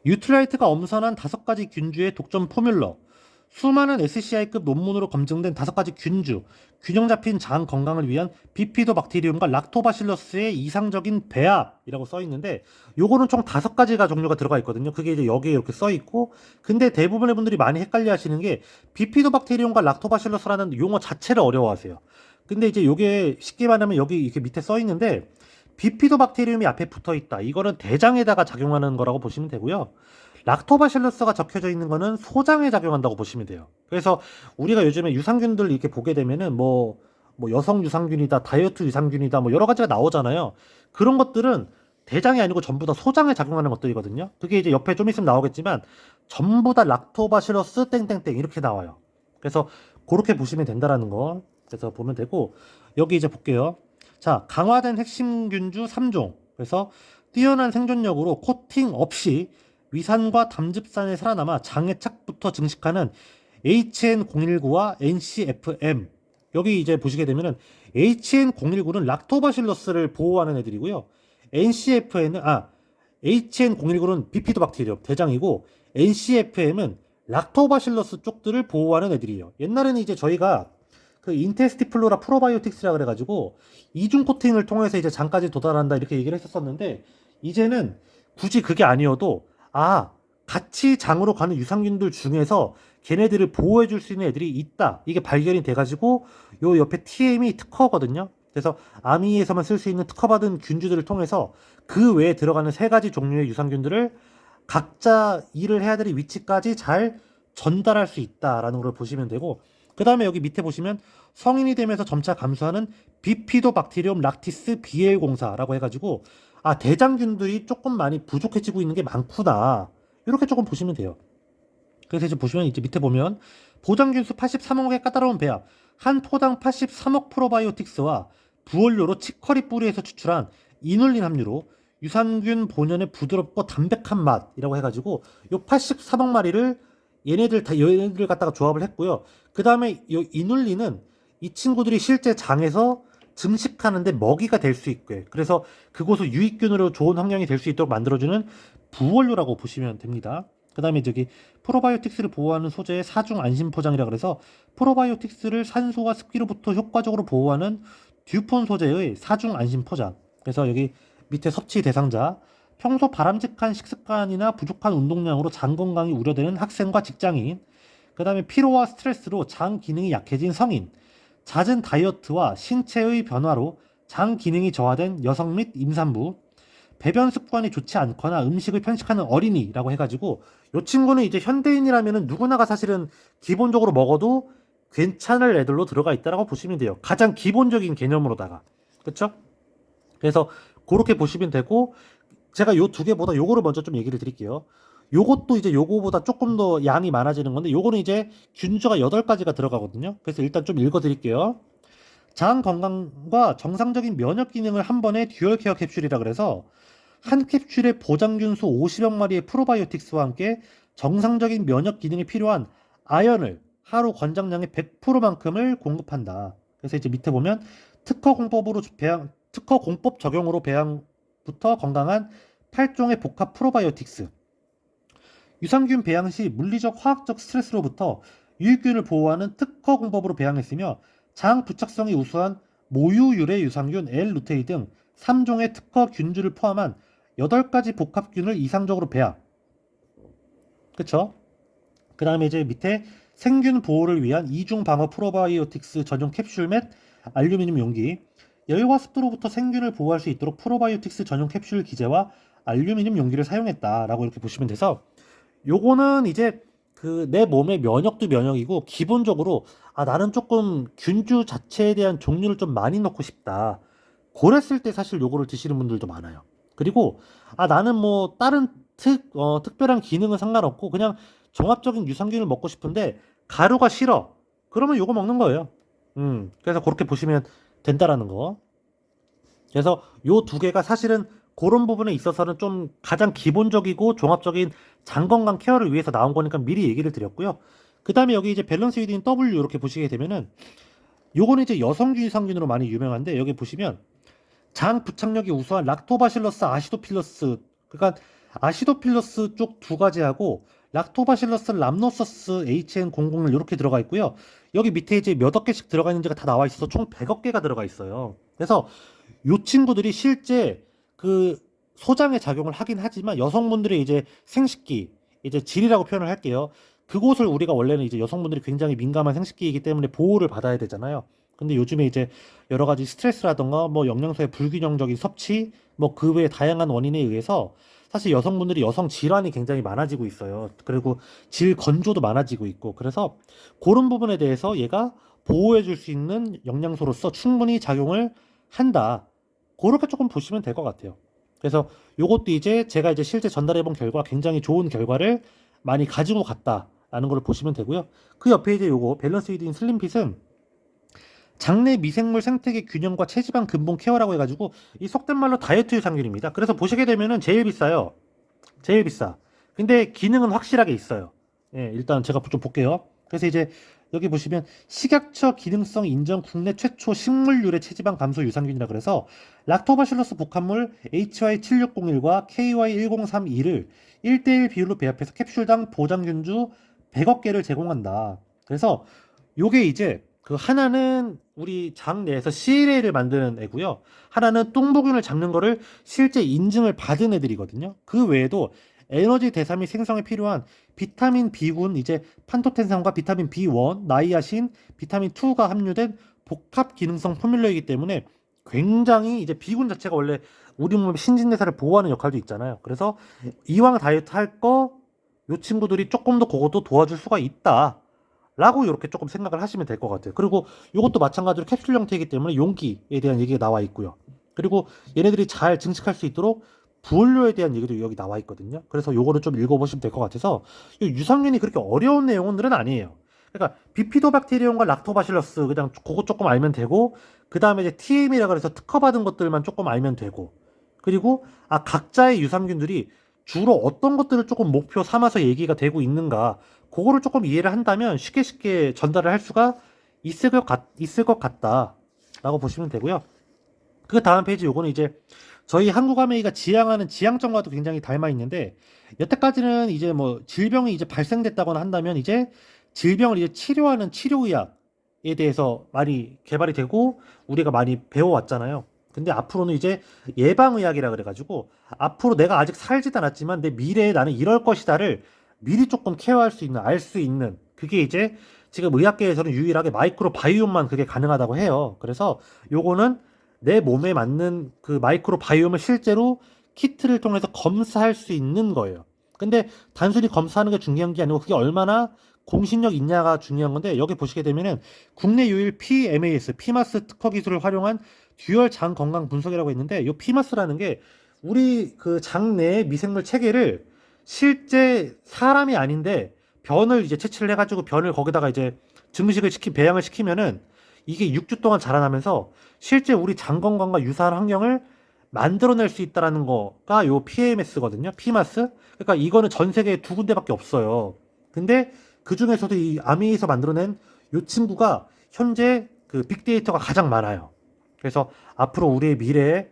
유트라이트가 엄선한 5가지 균주의 독점 포뮬러, 수많은 SCI급 논문으로 검증된 5가지 균주, 균형 잡힌 장 건강을 위한 비피도박테리움과 락토바실러스의 이상적인 배합이라고 써 있는데, 요거는 총 5가지가 종류가 들어가 있거든요. 그게 이제 여기에 이렇게 써 있고, 근데 대부분의 분들이 많이 헷갈려 하시는 게 비피도박테리움과 락토바실러스라는 용어 자체를 어려워하세요. 근데 이제 요게 쉽게 말하면 여기 이렇게 밑에 써 있는데, 비피도박테리움이 앞에 붙어 있다. 이거는 대장에다가 작용하는 거라고 보시면 되고요. 락토바실러스가 적혀져 있는 거는 소장에 작용한다고 보시면 돼요. 그래서 우리가 요즘에 유산균들 이렇게 보게 되면은 뭐 여성 유산균이다, 다이어트 유산균이다, 뭐 여러 가지가 나오잖아요. 그런 것들은 대장이 아니고 전부 다 소장에 작용하는 것들이거든요. 그게 이제 옆에 좀 있으면 나오겠지만 전부 다 락토바실러스 땡땡땡 이렇게 나와요. 그래서 그렇게 보시면 된다라는 거. 그래서 보면 되고 여기 이제 볼게요. 자, 강화된 핵심 균주 3종. 그래서 뛰어난 생존력으로 코팅 없이 위산과 담즙산에 살아남아 장애착부터 증식하는 HN019와 NCFM. 여기 이제 보시게 되면은 HN019는 락토바실러스를 보호하는 애들이고요. HN019는 비피도박테리움 대장이고 NCFM은 락토바실러스 쪽들을 보호하는 애들이에요. 옛날에는 이제 저희가 그 인테스티플로라 프로바이오틱스라 그래가지고 이중 코팅을 통해서 이제 장까지 도달한다 이렇게 얘기를 했었었는데 이제는 굳이 그게 아니어도 같이 장으로 가는 유산균들 중에서 걔네들을 보호해 줄 수 있는 애들이 있다. 이게 발견이 돼가지고 요 옆에 TM이 특허거든요. 그래서 아미에서만 쓸 수 있는 특허받은 균주들을 통해서 그 외에 들어가는 3가지 종류의 유산균들을 각자 일을 해야 될 위치까지 잘 전달할 수 있다라는 걸 보시면 되고 그 다음에 여기 밑에 보시면 성인이 되면서 점차 감소하는 비피도박테리움 락티스 BL04라고 해가지고 대장균들이 조금 많이 부족해지고 있는 게 많구나 이렇게 조금 보시면 돼요. 그래서 이제 보시면 이제 밑에 보면 보장균수 83억의 까다로운 배합 한 포당 83억 프로바이오틱스와 부원료로 치커리 뿌리에서 추출한 이눌린 함유로 유산균 본연의 부드럽고 담백한 맛이라고 해가지고 요 83억 마리를 얘네들 갖다가 조합을 했고요. 그 다음에 이 이눌린은 이 친구들이 실제 장에서 증식하는데 먹이가 될 수 있게 그래서 그곳을 유익균으로 좋은 환경이 될 수 있도록 만들어주는 부원료라고 보시면 됩니다. 그 다음에 저기 프로바이오틱스를 보호하는 소재의 사중 안심 포장이라 그래서 프로바이오틱스를 산소와 습기로부터 효과적으로 보호하는 듀폰 소재의 사중 안심 포장. 그래서 여기 밑에 섭취 대상자 평소 바람직한 식습관이나 부족한 운동량으로 장 건강이 우려되는 학생과 직장인, 그 다음에 피로와 스트레스로 장 기능이 약해진 성인, 잦은 다이어트와 신체의 변화로 장 기능이 저하된 여성 및 임산부, 배변 습관이 좋지 않거나 음식을 편식하는 어린이라고 해가지고 이 친구는 이제 현대인이라면 누구나가 사실은 기본적으로 먹어도 괜찮을 애들로 들어가 있다라고 보시면 돼요. 가장 기본적인 개념으로다가. 그쵸? 그래서 그렇게 보시면 되고 제가 요 2개보다 요거를 먼저 좀 얘기를 드릴게요. 요것도 이제 요거보다 조금 더 양이 많아지는 건데 요거는 이제 균주가 8가지가 들어가거든요. 그래서 일단 좀 읽어 드릴게요. 장 건강과 정상적인 면역 기능을 한 번에 듀얼 케어 캡슐이라 그래서 한 캡슐에 보장균수 50억 마리의 프로바이오틱스와 함께 정상적인 면역 기능이 필요한 아연을 하루 권장량의 100%만큼을 공급한다. 그래서 이제 밑에 보면 특허 공법 적용으로 배양부터 건강한 8종의 복합 프로바이오틱스. 유산균 배양 시 물리적 화학적 스트레스로부터 유익균을 보호하는 특허 공법으로 배양했으며 장 부착성이 우수한 모유유래 유산균 L-루테이 등 3종의 특허 균주를 포함한 8가지 복합균을 이상적으로 배합. 그쵸? 그 다음에 이제 밑에 생균 보호를 위한 이중 방어 프로바이오틱스 전용 캡슐 및 알루미늄 용기. 열과 습도로부터 생균을 보호할 수 있도록 프로바이오틱스 전용 캡슐 기재와 알루미늄 용기를 사용했다라고 이렇게 보시면 돼서 요거는 이제 그 내 몸의 면역도 면역이고 기본적으로 나는 조금 균주 자체에 대한 종류를 좀 많이 넣고 싶다. 그랬을 때 사실 요거를 드시는 분들도 많아요. 그리고 나는 뭐 다른 특별한 기능은 상관없고 그냥 종합적인 유산균을 먹고 싶은데 가루가 싫어. 그러면 요거 먹는 거예요. 그래서 그렇게 보시면 된다라는 거. 그래서 요 두 개가 사실은 그런 부분에 있어서는 좀 가장 기본적이고 종합적인 장 건강 케어를 위해서 나온 거니까 미리 얘기를 드렸고요. 그 다음에 여기 이제 밸런스 위드인 W 이렇게 보시게 되면은 요거는 이제 여성주 유산균으로 많이 유명한데 여기 보시면 장 부착력이 우수한 락토바실러스 아시도필러스, 그러니까 아시도필러스 쪽 두 가지하고 락토바실러스 람노서스 HN001 이렇게 들어가 있고요. 여기 밑에 이제 몇억 개씩 들어가 있는지가 다 나와 있어서 총 100억 개가 들어가 있어요. 그래서 요 친구들이 실제 그 소장의 작용을 하긴 하지만 여성분들의 이제 생식기, 이제 질이라고 표현을 할게요. 그곳을 우리가 원래는 이제 여성분들이 굉장히 민감한 생식기이기 때문에 보호를 받아야 되잖아요. 근데 요즘에 이제 여러 가지 스트레스라던가 뭐 영양소의 불균형적인 섭취, 뭐 그 외에 다양한 원인에 의해서 사실 여성분들이 여성 질환이 굉장히 많아지고 있어요. 그리고 질 건조도 많아지고 있고, 그래서 그런 부분에 대해서 얘가 보호해 줄 수 있는 영양소로서 충분히 작용을 한다. 그렇게 조금 보시면 될 것 같아요. 그래서 요것도 이제 제가 이제 실제 전달해 본 결과 굉장히 좋은 결과를 많이 가지고 갔다라는 걸 보시면 되고요. 그 옆에 이제 요거 밸런스 위드인 슬림핏은 장내 미생물 생태계 균형과 체지방 근본 케어라고 해가지고 이 속된 말로 다이어트 유산균입니다. 그래서 보시게 되면은 제일 비싸요. 제일 비싸. 근데 기능은 확실하게 있어요. 예, 일단 제가 좀 볼게요. 그래서 이제 여기 보시면 식약처 기능성 인정 국내 최초 식물 유래 체지방 감소 유산균이라 그래서 락토바실러스 복합물 HY7601과 KY1032를 1대1 비율로 배합해서 캡슐당 보장균주 100억 개를 제공한다. 그래서 요게 이제 그 하나는 우리 장 내에서 CLA를 만드는 애고요. 하나는 뚱보균을 잡는 거를 실제 인증을 받은 애들이거든요. 그 외에도 에너지 대사미 생성에 필요한 비타민 B군, 이제 판토텐산과 비타민 B1, 나이아신, 비타민 2가 함유된 복합 기능성 포뮬러이기 때문에 굉장히 이제 B군 자체가 원래 우리 몸의 신진대사를 보호하는 역할도 있잖아요. 그래서 이왕 다이어트 할 거 요 친구들이 조금 더 그것도 도와줄 수가 있다. 라고 이렇게 조금 생각을 하시면 될 것 같아요. 그리고 이것도 마찬가지로 캡슐 형태이기 때문에 용기에 대한 얘기가 나와 있고요. 그리고 얘네들이 잘 증식할 수 있도록 부원료에 대한 얘기도 여기 나와 있거든요. 그래서 요거를 좀 읽어보시면 될 것 같아서 이 유산균이 그렇게 어려운 내용들은 아니에요. 그러니까 비피도박테리움과 락토바실러스 그냥 그거 조금 알면 되고, 그 다음에 이제 TM이라 그래서 특허받은 것들만 조금 알면 되고, 그리고 각자의 유산균들이 주로 어떤 것들을 조금 목표 삼아서 얘기가 되고 있는가, 그거를 조금 이해를 한다면 쉽게 쉽게 전달을 할 수가 있을 것 같다라고 보시면 되고요. 그 다음 페이지 요거는 이제 저희 한국 아메이가 지향하는 지향점과도 굉장히 닮아 있는데, 여태까지는 이제 뭐 질병이 이제 발생됐다거나 한다면 이제 질병을 이제 치료하는 치료의학에 대해서 많이 개발이 되고 우리가 많이 배워왔잖아요. 근데 앞으로는 이제 예방의학이라 그래가지고 앞으로 내가 아직 살지도 않았지만 내 미래에 나는 이럴 것이다를 미리 조금 케어할 수 있는, 알 수 있는, 그게 이제 지금 의학계에서는 유일하게 마이크로 바이옴만 그게 가능하다고 해요. 그래서 요거는 내 몸에 맞는 그 마이크로 바이옴을 실제로 키트를 통해서 검사할 수 있는 거예요. 근데 단순히 검사하는 게 중요한 게 아니고 그게 얼마나 공신력 있냐가 중요한 건데, 여기 보시게 되면은 국내 유일 PMAS, 피마스 특허 기술을 활용한 듀얼 장 건강 분석이라고 있는데, 이 피마스라는 게 우리 그 장내 미생물 체계를 실제 사람이 아닌데 변을 이제 채취를 해가지고 변을 거기다가 이제 배양을 시키면은 이게 6주 동안 자라나면서 실제 우리 장 건강과 유사한 환경을 만들어낼 수 있다라는 거가 요 PMS거든요. 피마스. 그러니까 이거는 전 세계에 두 군데밖에 없어요. 근데 그 중에서도 이 아미에서 만들어낸 요 친구가 현재 그 빅데이터가 가장 많아요. 그래서 앞으로 우리의 미래에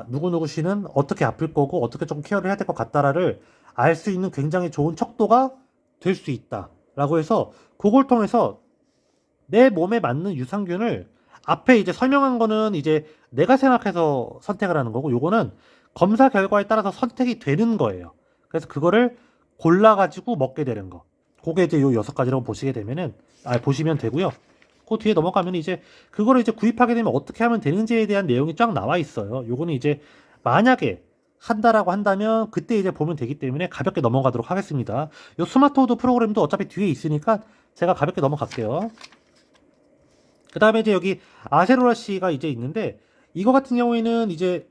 누구누구 씨는 어떻게 아플 거고 어떻게 좀 케어를 해야 될 것 같다라를 알 수 있는 굉장히 좋은 척도가 될 수 있다라고 해서 그걸 통해서 내 몸에 맞는 유산균을 앞에 이제 설명한 거는 이제 내가 생각해서 선택을 하는 거고, 요거는 검사 결과에 따라서 선택이 되는 거예요. 그래서 그거를 골라가지고 먹게 되는 거. 그게 이제 요 6가지라고 보시게 되면은, 보시면 되고요. 그 뒤에 넘어가면 이제 그거를 이제 구입하게 되면 어떻게 하면 되는지에 대한 내용이 쫙 나와 있어요. 요거는 이제 만약에 한다라고 한다면 그때 이제 보면 되기 때문에 가볍게 넘어가도록 하겠습니다. 요 스마트워드 프로그램도 어차피 뒤에 있으니까 제가 가볍게 넘어갈게요. 그 다음에 이제 여기 아세로라 씨가 이제 있는데, 이거 같은 경우에는 이제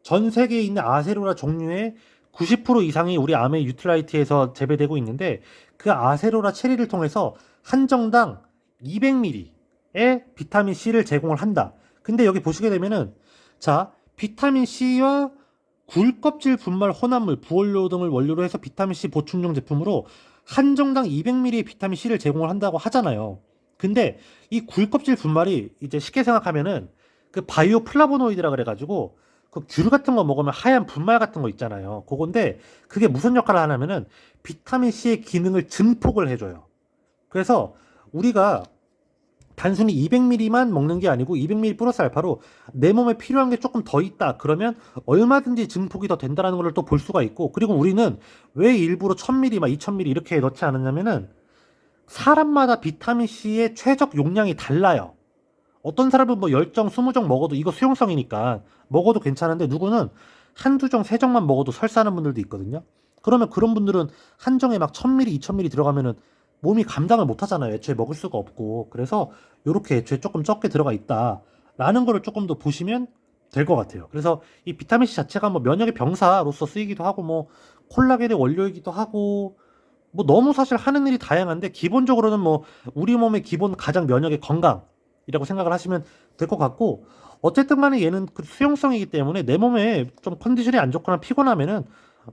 전 세계에 있는 아세로라 종류의 90% 이상이 우리 아메 유틸라이트에서 재배되고 있는데, 그 아세로라 체리를 통해서 한정당 200ml의 비타민 C를 제공을 한다. 근데 여기 보시게 되면은, 자, 비타민 C와 굴 껍질 분말 혼합물, 부원료 등을 원료로 해서 비타민 C 보충용 제품으로 한정당 200ml의 비타민 C를 제공을 한다고 하잖아요. 근데 이 굴 껍질 분말이 이제 쉽게 생각하면은 그 바이오 플라보노이드라 그래가지고 그 귤 같은 거 먹으면 하얀 분말 같은 거 있잖아요. 그건데 그게 무슨 역할을 하냐면은 비타민 C의 기능을 증폭을 해줘요. 그래서 우리가 단순히 200ml만 먹는 게 아니고 200ml 플러스 알파로 내 몸에 필요한 게 조금 더 있다. 그러면 얼마든지 증폭이 더 된다는 걸 또 볼 수가 있고, 그리고 우리는 왜 일부러 1000ml, 막 2000ml 이렇게 넣지 않았냐면은 사람마다 비타민 C의 최적 용량이 달라요. 어떤 사람은 뭐 10정, 20정 먹어도 이거 수용성이니까 먹어도 괜찮은데, 누구는 한두 정, 세 정만 먹어도 설사하는 분들도 있거든요. 그러면 그런 분들은 한 정에 막 1000ml, 2000ml 들어가면은 몸이 감당을 못 하잖아요. 애초에 먹을 수가 없고. 그래서 요렇게 애초에 조금 적게 들어가 있다라는 거를 조금 더 보시면 될 것 같아요. 그래서 이 비타민C 자체가 뭐 면역의 병사로서 쓰이기도 하고, 뭐 콜라겐의 원료이기도 하고, 뭐 너무 사실 하는 일이 다양한데, 기본적으로는 뭐 우리 몸의 기본 가장 면역의 건강이라고 생각을 하시면 될 것 같고, 어쨌든 간에 얘는 그 수용성이기 때문에 내 몸에 좀 컨디션이 안 좋거나 피곤하면은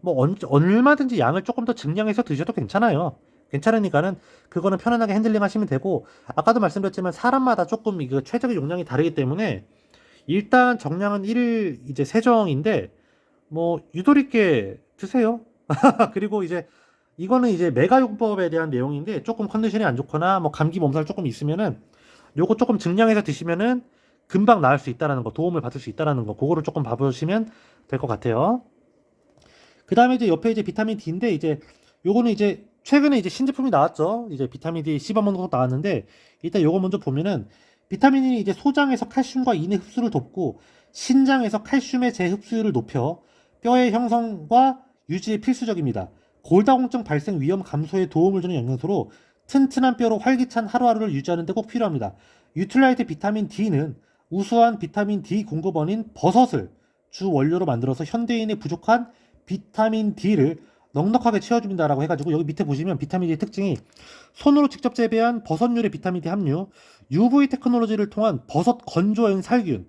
뭐 얼마든지 양을 조금 더 증량해서 드셔도 괜찮아요. 괜찮으니까는 그거는 편안하게 핸들링 하시면 되고, 아까도 말씀드렸지만 사람마다 조금 이거 최적의 용량이 다르기 때문에 일단 정량은 1일 이제 세정인데 뭐 유도리 있게 드세요. 그리고 이제 이거는 이제 메가용법에 대한 내용인데, 조금 컨디션이 안 좋거나 뭐 감기 몸살 조금 있으면은 요거 조금 증량해서 드시면은 금방 나을 수 있다라는 거, 도움을 받을 수 있다라는 거, 그거를 조금 봐보시면 될 것 같아요. 그 다음에 이제 옆에 이제 비타민 D인데, 이제 요거는 이제 최근에 이제 신제품이 나왔죠. 이제 비타민 D 씹어먹는 거 나왔는데, 일단 요거 먼저 보면은 비타민이 이제 소장에서 칼슘과 인의 흡수를 돕고 신장에서 칼슘의 재흡수율을 높여 뼈의 형성과 유지에 필수적입니다. 골다공증 발생 위험 감소에 도움을 주는 영양소로 튼튼한 뼈로 활기찬 하루하루를 유지하는 데 꼭 필요합니다. 유틸라이트 비타민 D는 우수한 비타민 D 공급원인 버섯을 주 원료로 만들어서 현대인의 부족한 비타민 D를 넉넉하게 채워줍니다라고 해가지고, 여기 밑에 보시면 비타민 D의 특징이 손으로 직접 재배한 버섯류의 비타민 D 함유, UV 테크놀로지를 통한 버섯 건조엔 살균,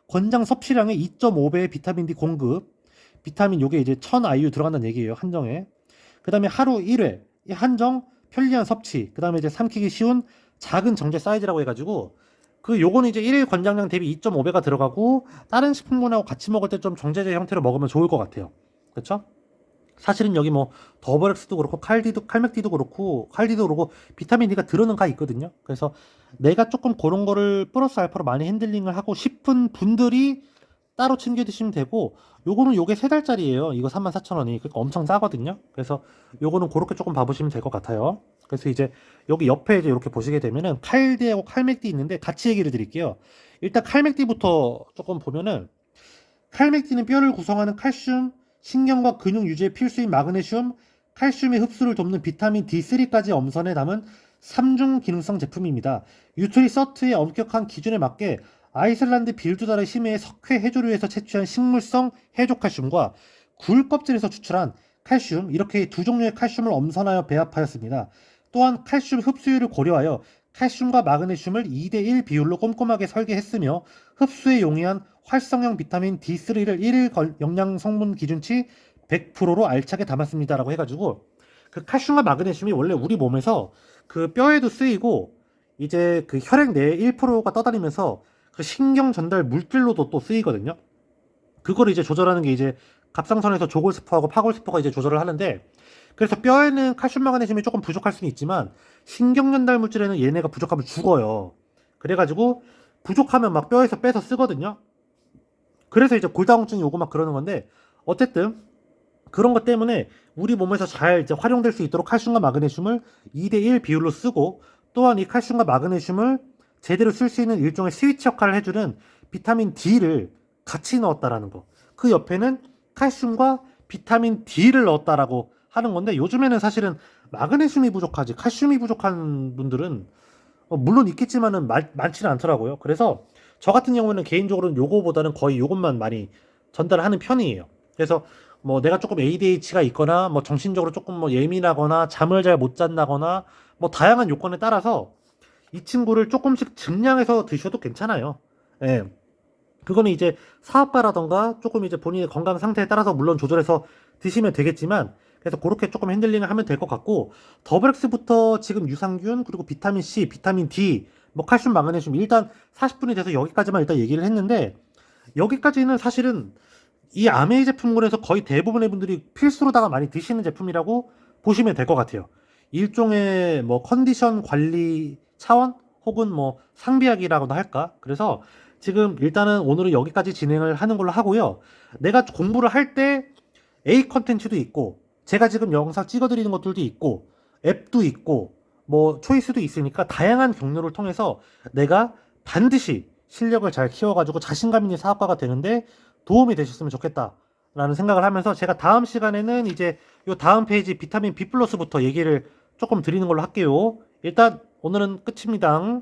권장 섭취량의 2.5배의 비타민 D 공급, 비타민 요게 이제 1000 IU 들어간다는 얘기예요. 한정에. 그 다음에 하루 1회 한정 편리한 섭취, 그 다음에 이제 삼키기 쉬운 작은 정제 사이즈라고 해가지고, 그 요거는 이제 1일 권장량 대비 2.5배가 들어가고 다른 식품군하고 같이 먹을 때 좀 정제제 형태로 먹으면 좋을 것 같아요. 그렇죠? 사실은 여기 뭐 더블엑스도 그렇고 칼맥디도 그렇고 칼디도 그렇고 비타민 D가 들어는 가 있거든요. 그래서 내가 조금 그런 거를 플러스 알파로 많이 핸들링을 하고 싶은 분들이 따로 챙겨 드시면 되고, 요거는 요게 3달짜리예요. 이거 34,000원이. 그러니까 엄청 싸거든요. 그래서 요거는 그렇게 조금 봐보시면 될 것 같아요. 그래서 이제 여기 옆에 이제 이렇게 보시게 되면은 칼디하고 칼맥디 있는데 같이 얘기를 드릴게요. 일단 칼맥디부터 조금 보면은, 칼맥디는 뼈를 구성하는 칼슘, 신경과 근육 유지에 필수인 마그네슘, 칼슘의 흡수를 돕는 비타민 D3까지 엄선해 담은 3중 기능성 제품입니다. 유트리 서트의 엄격한 기준에 맞게 아이슬란드 빌두다르 심해의 석회 해조류에서 채취한 식물성 해조 칼슘과 굴 껍질에서 추출한 칼슘, 이렇게 두 종류의 칼슘을 엄선하여 배합하였습니다. 또한 칼슘 흡수율을 고려하여 칼슘과 마그네슘을 2대1 비율로 꼼꼼하게 설계했으며 흡수에 용이한 활성형 비타민 D3를 1일 영양 성분 기준치 100%로 알차게 담았습니다라고 해가지고, 그 칼슘과 마그네슘이 원래 우리 몸에서 그 뼈에도 쓰이고 이제 그 혈액 내에 1%가 떠다니면서 그 신경 전달 물질로도 또 쓰이거든요. 그걸 이제 조절하는 게 이제 갑상선에서 조골세포하고 파골세포가 이제 조절을 하는데, 그래서 뼈에는 칼슘 마그네슘이 조금 부족할 수는 있지만 신경 전달 물질에는 얘네가 부족하면 죽어요. 그래가지고 부족하면 막 뼈에서 빼서 쓰거든요. 그래서 이제 골다공증이 오고 막 그러는 건데, 어쨌든 그런 것 때문에 우리 몸에서 잘 이제 활용될 수 있도록 칼슘과 마그네슘을 2대1 비율로 쓰고, 또한 이 칼슘과 마그네슘을 제대로 쓸 수 있는 일종의 스위치 역할을 해주는 비타민 D를 같이 넣었다라는 거. 그 옆에는 칼슘과 비타민 D를 넣었다라고 하는 건데, 요즘에는 사실은 마그네슘이 부족하지 칼슘이 부족한 분들은 물론 있겠지만은 많지는 않더라고요. 그래서 저 같은 경우는 개인적으로는 요거보다는 거의 요것만 많이 전달하는 편이에요. 그래서 뭐 내가 조금 ADH가 있거나 뭐 정신적으로 조금 뭐 예민하거나 잠을 잘 못 잔다거나 뭐 다양한 요건에 따라서 이 친구를 조금씩 증량해서 드셔도 괜찮아요. 예. 그거는 이제 사업가라던가 조금 이제 본인의 건강 상태에 따라서 물론 조절해서 드시면 되겠지만, 그래서 그렇게 조금 핸들링을 하면 될 것 같고, 더블엑스부터 지금 유산균, 그리고 비타민 C, 비타민 D, 뭐 칼슘, 마그네슘, 일단 40분이 돼서 여기까지만 일단 얘기를 했는데, 여기까지는 사실은 이 아메이 제품군에서 거의 대부분의 분들이 필수로다가 많이 드시는 제품이라고 보시면 될 것 같아요. 일종의 뭐 컨디션 관리 차원 혹은 뭐 상비약이라고나 할까? 그래서 지금 일단은 오늘은 여기까지 진행을 하는 걸로 하고요. 내가 공부를 할 때 A 컨텐츠도 있고, 제가 지금 영상 찍어드리는 것들도 있고, 앱도 있고, 뭐 초이스도 있으니까 다양한 경로를 통해서 내가 반드시 실력을 잘 키워가지고 자신감 있는 사업가가 되는데 도움이 되셨으면 좋겠다라는 생각을 하면서, 제가 다음 시간에는 이제 요 다음 페이지 비타민 B 플러스부터 얘기를 조금 드리는 걸로 할게요. 일단 오늘은 끝입니다.